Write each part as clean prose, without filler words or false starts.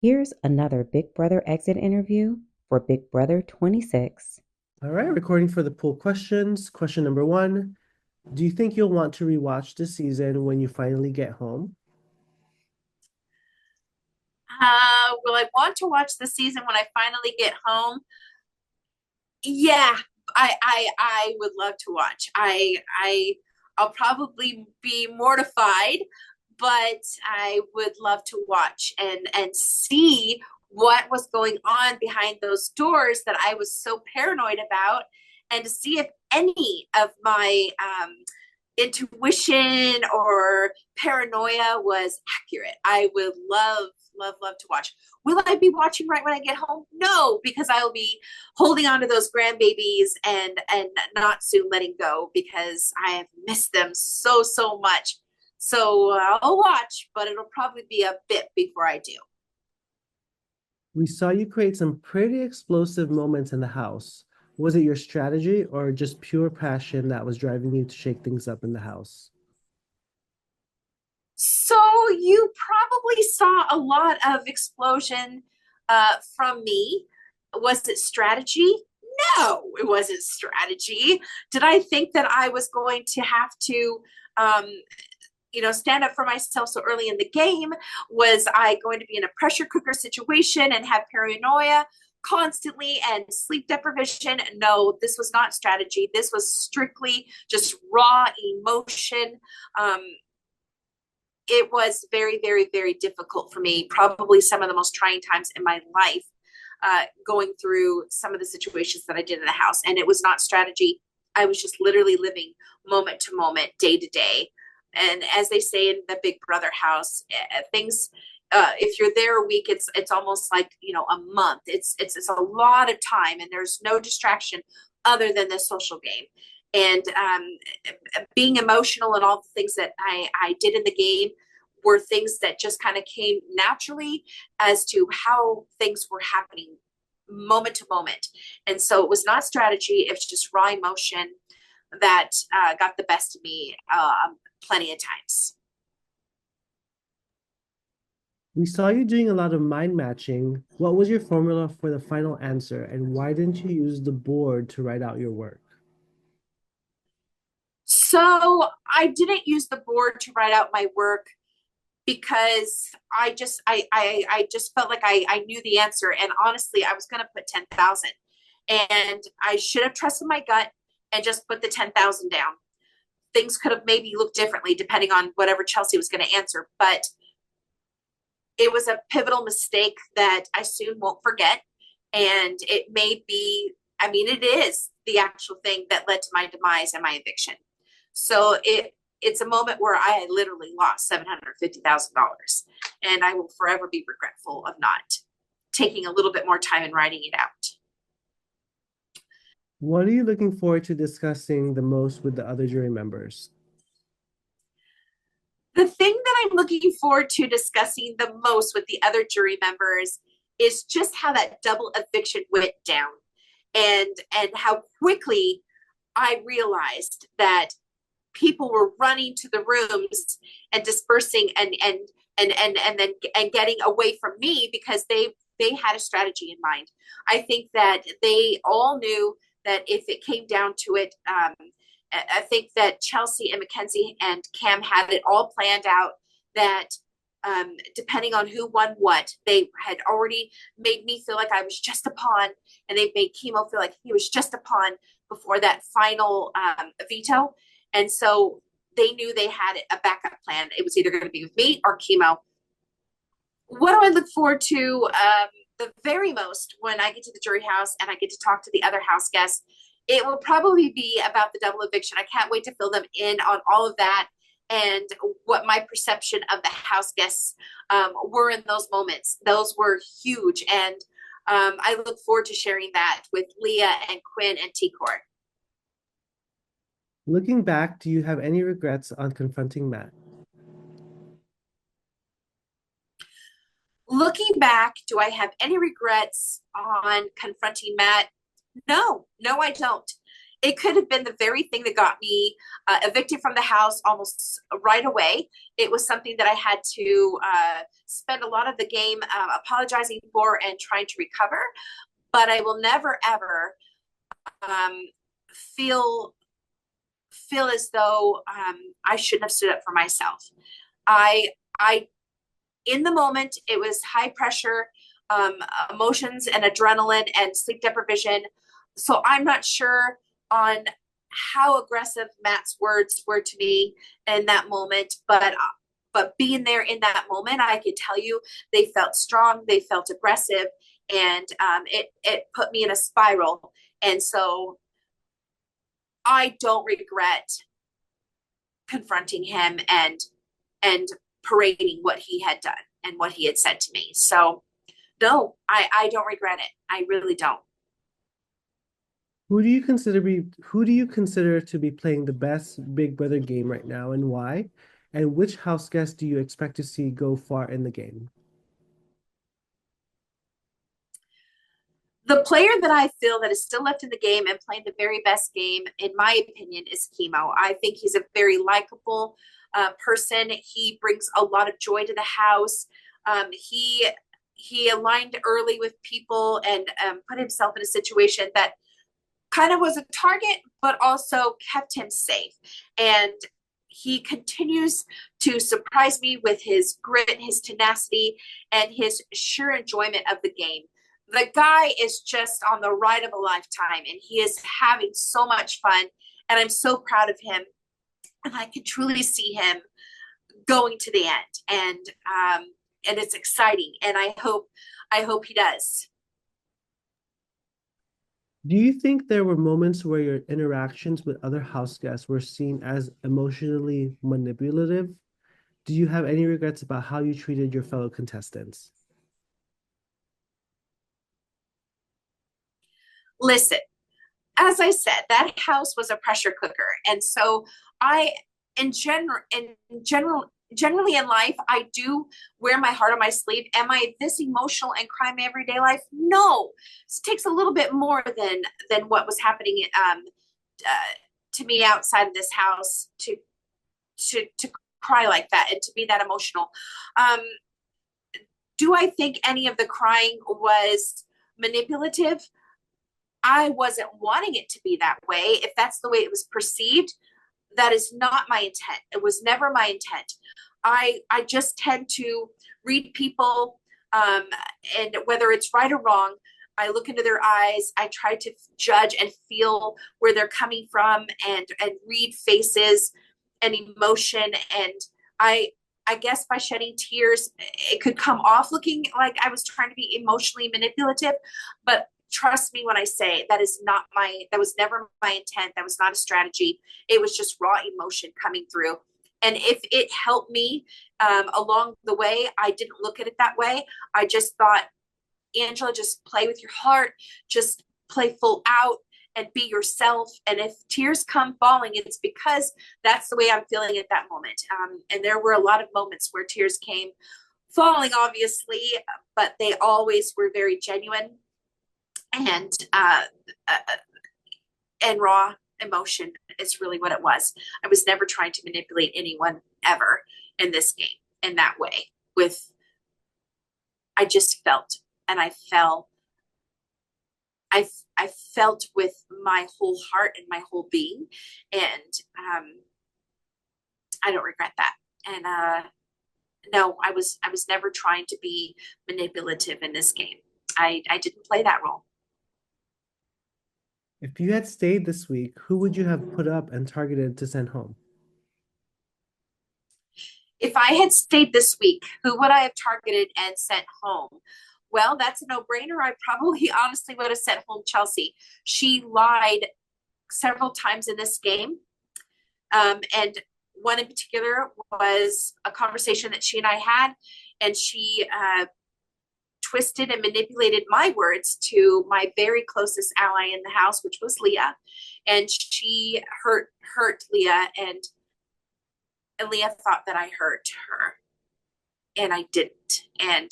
Here's another Big Brother exit interview for Big Brother 26. All right, recording for the poll questions. Question number one. Do you think you'll want to rewatch this season when you finally get home? Will I want to watch the season when I finally get home? Yeah, I would love to watch. I'll probably be mortified, but I would love to watch and see what was going on behind those doors that I was so paranoid about, and to see if any of my intuition or paranoia was accurate. I would love to watch. Will I be watching right when I get home? No, because I'll be holding on to those grandbabies and not soon letting go, because I have missed them so much. So I'll watch, but it'll probably be a bit before I do. We saw you create some pretty explosive moments in the house. Was it your strategy or just pure passion that was driving you to shake things up in the house? So you probably saw a lot of explosion from me. Was it strategy? No, it wasn't strategy. Did I think that I was going to have to, um, stand up for myself so early in the game? Was I going to be in a pressure cooker situation and have paranoia constantly and sleep deprivation? No, this was not strategy. This was strictly just raw emotion. Um, it was very difficult for me. Probably some of the most trying times in my life, going through some of the situations that I did in the house. And it was not strategy. I was just literally living moment to moment, day to day. And as they say in the Big Brother house, things. If you're there a week, it's almost like a month. It's a lot of time, and there's no distraction other than the social game. And being emotional and all the things that I did in the game were things that just kind of came naturally as to how things were happening moment to moment. And so it was not strategy, it was just raw emotion that got the best of me plenty of times. We saw you doing a lot of mind matching. What was your formula for the final answer, and why didn't you use the board to write out your work? So I didn't use the board to write out my work because I just felt like I knew the answer, and honestly I was going to put 10,000, and I should have trusted my gut and just put the 10,000 down. Things could have maybe looked differently depending on whatever Chelsea was going to answer, but it was a pivotal mistake that I soon won't forget. And it may be, I mean, it is the actual thing that led to my demise and my eviction. So it's a moment where I literally lost $750,000, and I will forever be regretful of not taking a little bit more time and writing it out. What are you looking forward to discussing the most with the other jury members? The thing that I'm looking forward to discussing the most with the other jury members is just how that double eviction went down, and how quickly I realized that people were running to the rooms and dispersing and getting away from me because they had a strategy in mind. I think that they all knew that if it came down to it, I think that Chelsea and Mackenzie and Cam had it all planned out, that depending on who won what, they had already made me feel like I was just a pawn, and they made Chemo feel like he was just a pawn before that final veto. And so they knew they had a backup plan. It was either going to be with me or Chemo. What do I look forward to the very most when I get to the jury house and I get to talk to the other house guests? It will probably be about the double eviction. I can't wait to fill them in on all of that and what my perception of the house guests were in those moments. Those were huge. And I look forward to sharing that with Leah and Quinn and T-Core. Looking back, do you have any regrets on confronting Matt? Looking back, do I have any regrets on confronting Matt? No, I don't. it could have been the very thing that got me evicted from the house almost right away. It was something that I had to spend a lot of the game apologizing for and trying to recover. But I will never ever um, feel as though I shouldn't have stood up for myself. I in the moment it was high pressure, um, emotions and adrenaline and sleep deprivation. So I'm not sure on how aggressive Matt's words were to me in that moment, but being there in that moment, I could tell you they felt strong, they felt aggressive, and it put me in a spiral. And so I don't regret confronting him and parading what he had done and what he had said to me. So no, I don't regret it. I really don't. Who do you consider to be playing the best Big Brother game right now and why? And which house guest do you expect to see go far in the game? The player that I feel that is still left in the game and playing the very best game, in my opinion, is Chemo. I think he's a very likable person. He brings a lot of joy to the house. He aligned early with people and put himself in a situation that kind of was a target, but also kept him safe. And he continues to surprise me with his grit, his tenacity, and his sheer enjoyment of the game. The guy is just on the ride of a lifetime, and he is having so much fun. And I'm so proud of him. And I can truly see him going to the end. And it's exciting. And I hope he does. Do you think there were moments where your interactions with other house guests were seen as emotionally manipulative? Do you have any regrets about how you treated your fellow contestants? Listen, as I said, that house was a pressure cooker. And so I, generally in life, I do wear my heart on my sleeve. Am I this emotional and cry my everyday life? No. It takes a little bit more than what was happening to me outside of this house to cry like that and to be that emotional. Um, do I think any of the crying was manipulative? I wasn't wanting it to be that way. If that's the way it was perceived, that is not my intent. It was never my intent. I just tend to read people, and whether it's right or wrong, I look into their eyes. I try to judge and feel where they're coming from, and read faces and emotion. And I guess by shedding tears, it could come off looking like I was trying to be emotionally manipulative, but trust me when I say that was never my intent. That was not a strategy. It was just raw emotion coming through. And if it helped me along the way, I didn't look at it that way. I just thought, Angela, just play with your heart, just play full out and be yourself. And if tears come falling, it's because that's the way I'm feeling at that moment. And there were a lot of moments where tears came falling, obviously, but they always were very genuine and raw emotion is really what it was. I was never trying to manipulate anyone ever in this game in that way. I just felt, and I felt with my whole heart and my whole being, and I don't regret that. And no, I was never trying to be manipulative in this game. I didn't play that role. If you had stayed this week, who would you have put up and targeted to send home? If I had stayed this week, who would I have targeted and sent home? Well, that's a no-brainer. I probably honestly would have sent home Chelsea. She lied several times in this game. And one in particular was a conversation that she and I had, and she twisted and manipulated my words to my very closest ally in the house, which was Leah. And she hurt Leah, and Leah thought that I hurt her, and I didn't. And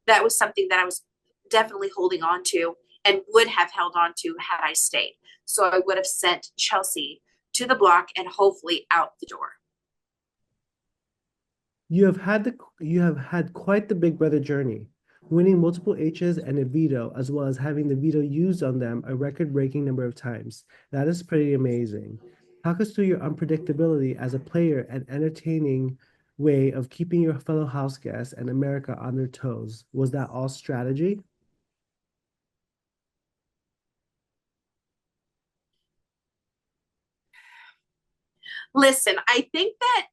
that was something that I was definitely holding on to. and would have held on to had I stayed. So I would have sent Chelsea to the block and hopefully out the door. You have had quite the Big Brother journey, winning multiple H's and a veto, as well as having the veto used on them a record-breaking number of times. That is pretty amazing. Talk us through your unpredictability as a player and entertaining way of keeping your fellow house guests and America on their toes. Was that all strategy? Listen, I think that,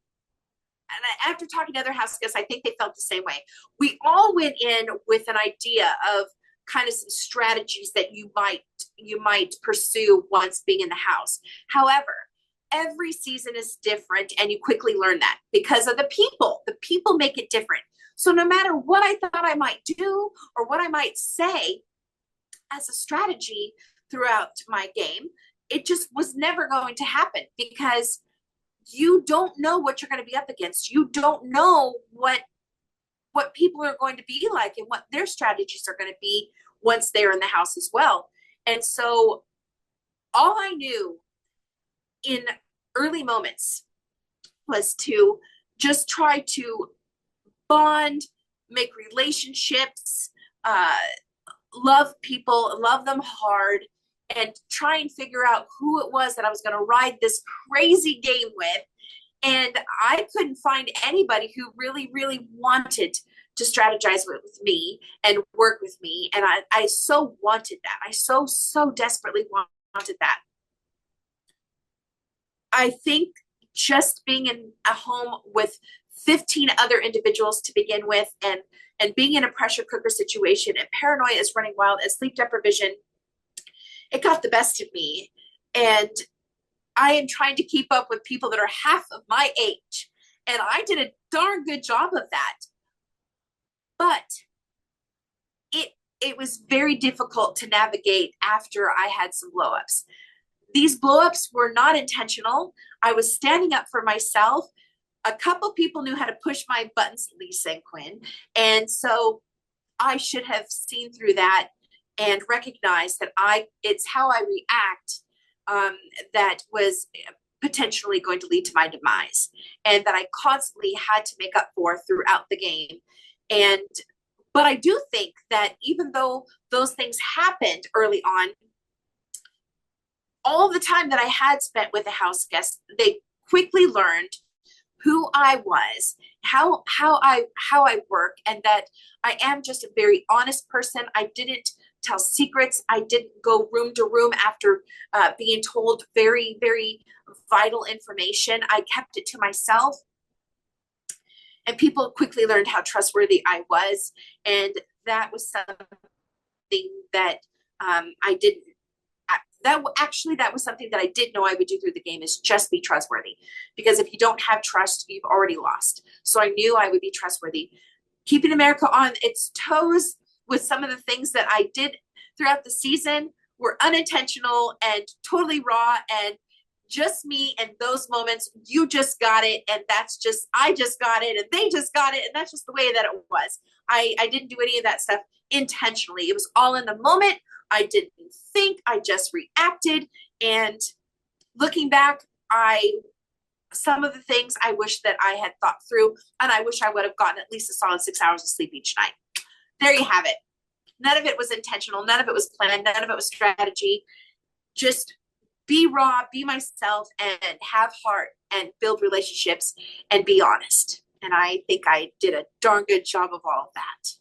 and after talking to other house guests, I think they felt the same way. We all went in with an idea of kind of some strategies that you might pursue once being in the house. However, every season is different, and you quickly learn that because of the people. The people make it different. So no matter what I thought I might do or what I might say as a strategy throughout my game, it just was never going to happen because you don't know what you're going to be up against. You don't know what people are going to be like and what their strategies are going to be once they're in the house as well. And so all I knew in early moments was to just try to bond, make relationships, love people, love them hard, and try and figure out who it was that I was going to ride this crazy game with. And I couldn't find anybody who really, really wanted to strategize with me and work with me. And I so wanted that. I so desperately wanted that. I think just being in a home with 15 other individuals to begin with, and being in a pressure cooker situation, and paranoia is running wild, and sleep deprivation, it got the best of me. And I am trying to keep up with people that are half of my age. And I did a darn good job of that. But it was very difficult to navigate after I had some blowups. These blowups were not intentional. I was standing up for myself. A couple people knew how to push my buttons, Lisa and Quinn. And so I should have seen through that and recognized that it's how I react that was potentially going to lead to my demise, and that I constantly had to make up for throughout the game. But I do think that even though those things happened early on, all the time that I had spent with the house guests, they quickly learned who I was, how I work, and that I am just a very honest person. I didn't tell secrets. I didn't go room to room after being told very, very vital information. I kept it to myself. And people quickly learned how trustworthy I was. And that was something that I didn't. That was something that I did know I would do through the game, is just be trustworthy. Because if you don't have trust, you've already lost. So I knew I would be trustworthy. Keeping America on its toes with some of the things that I did throughout the season were unintentional and totally raw, and just me. And those moments, you just got it. And I just got it, and they just got it. And that's just the way that it was. I didn't do any of that stuff intentionally. It was all in the moment. I didn't think, I just reacted. And looking back, some of the things I wish that I had thought through, and I wish I would have gotten at least a solid 6 hours of sleep each night. There you have it. None of it was intentional. None of it was planned. None of it was strategy. Just be raw, be myself, and have heart, and build relationships, and be honest. And I think I did a darn good job of all of that.